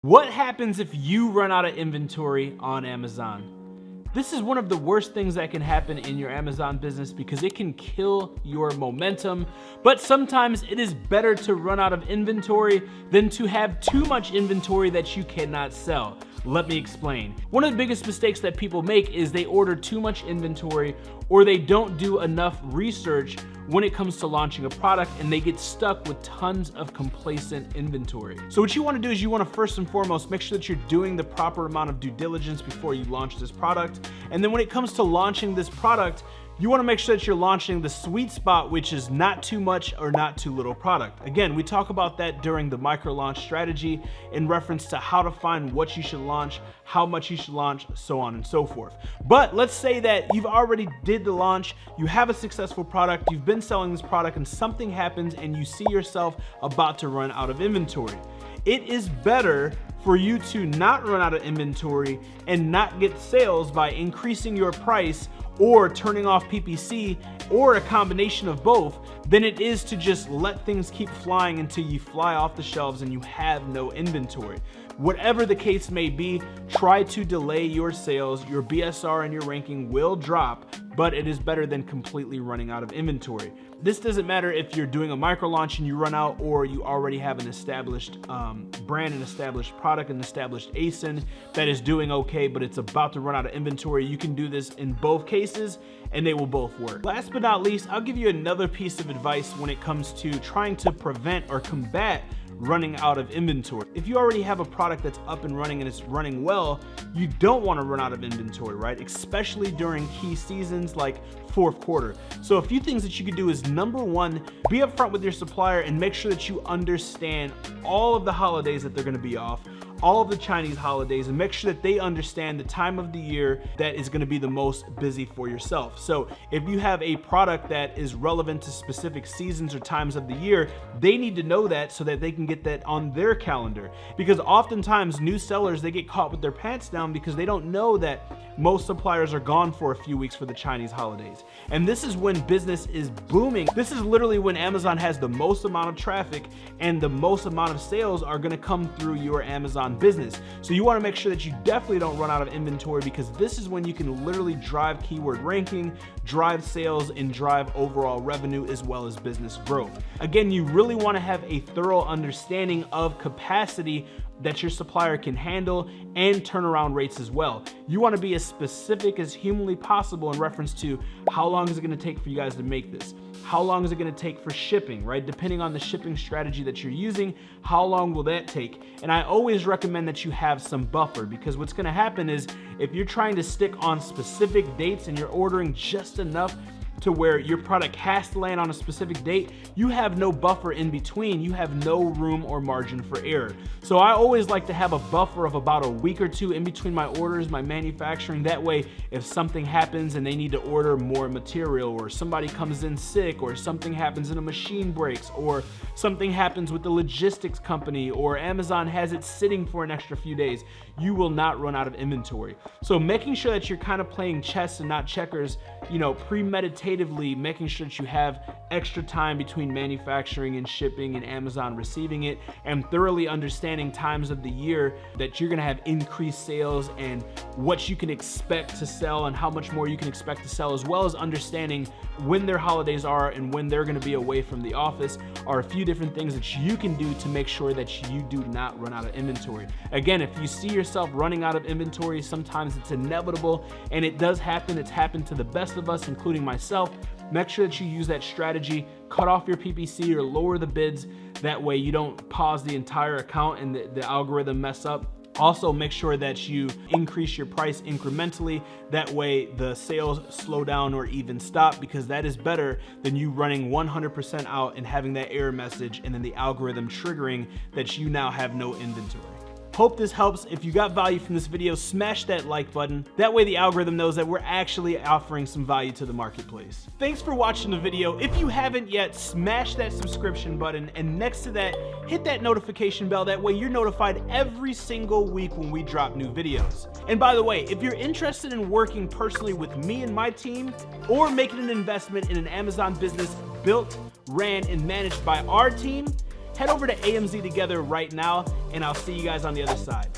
What happens if you run out of inventory on Amazon? This is one of the worst things that can happen in your Amazon business because it can kill your momentum. But sometimes it is better to run out of inventory than to have too much inventory that you cannot sell. Let me explain. One of the biggest mistakes that people make is they order too much inventory or they don't do enough research when it comes to launching a product, and they get stuck with tons of complacent inventory. So what you want to do is you want to first and foremost make sure that you're doing the proper amount of due diligence before you launch this product. And then when it comes to launching this product, you want to make sure that you're launching the sweet spot, which is not too much or not too little product. Again, we talk about that during the micro launch strategy in reference to how to find what you should launch, how much you should launch, so on and so forth. But let's say that you've already did the launch, you have a successful product, you've been selling this product, and something happens and you see yourself about to run out of inventory. It is better for you to not run out of inventory and not get sales by increasing your price or turning off PPC or a combination of both than it is to just let things keep flying until you fly off the shelves and you have no inventory. Whatever the case may be, try to delay your sales. Your BSR and your ranking will drop, but it is better than completely running out of inventory. This doesn't matter if you're doing a micro launch and you run out, or you already have an established brand, an established product, an established ASIN that is doing okay, but it's about to run out of inventory. You can do this in both cases and they will both work. Last but not least, I'll give you another piece of advice when it comes to trying to prevent or combat running out of inventory. If you already have a product that's up and running and it's running well, you don't want to run out of inventory, right? Especially during key seasons like fourth quarter. So a few things that you could do is, number one, be upfront with your supplier and make sure that you understand all of the holidays that they're going to be off, all of the Chinese holidays, and make sure that they understand the time of the year that is going to be the most busy for yourself. So if you have a product that is relevant to specific seasons or times of the year, they need to know that so that they can get that on their calendar. Because oftentimes new sellers, they get caught with their pants down because they don't know that most suppliers are gone for a few weeks for the Chinese holidays. And this is when business is booming. This is literally when Amazon has the most amount of traffic and the most amount of sales are going to come through your Amazon business. So you want to make sure that you definitely don't run out of inventory, because this is when you can literally drive keyword ranking, drive sales, and drive overall revenue as well as business growth. Again, you really want to have a thorough understanding of capacity that your supplier can handle and turnaround rates as well. You want to be as specific as humanly possible in reference to how long is it going to take for you guys to make this? How long is it going to take for shipping, right? Depending on the shipping strategy that you're using, how long will that take? And I always recommend that you have some buffer, because what's going to happen is if you're trying to stick on specific dates and you're ordering just enough to where your product has to land on a specific date, you have no buffer in between. You have no room or margin for error. So I always like to have a buffer of about a week or two in between my orders, my manufacturing. That way, if something happens and they need to order more material, or somebody comes in sick, or something happens and a machine breaks, or something happens with the logistics company, or Amazon has it sitting for an extra few days, you will not run out of inventory. So making sure that you're kind of playing chess and not checkers, premeditatively making sure that you have extra time between manufacturing and shipping and Amazon receiving it, and thoroughly understanding times of the year that you're gonna have increased sales and what you can expect to sell and how much more you can expect to sell, as well as understanding when their holidays are and when they're gonna be away from the office, are a few different things that you can do to make sure that you do not run out of inventory. Again, if you see yourself running out of inventory, sometimes it's inevitable, and it does happen. It's happened to the best of us, including myself. Make sure that you use that strategy, cut off your PPC or lower the bids. That way you don't pause the entire account and the algorithm mess up. Also, make sure that you increase your price incrementally. That way the sales slow down or even stop, because that is better than you running 100% out and having that error message and then the algorithm triggering that you now have no inventory. Hope this helps. If you got value from this video, smash that like button. That way the algorithm knows that we're actually offering some value to the marketplace. Thanks for watching the video. If you haven't yet, smash that subscription button, and next to that, hit that notification bell. That way you're notified every single week when we drop new videos. And by the way, if you're interested in working personally with me and my team, or making an investment in an Amazon business built, ran, and managed by our team, head over to AMZ Together right now, and I'll see you guys on the other side.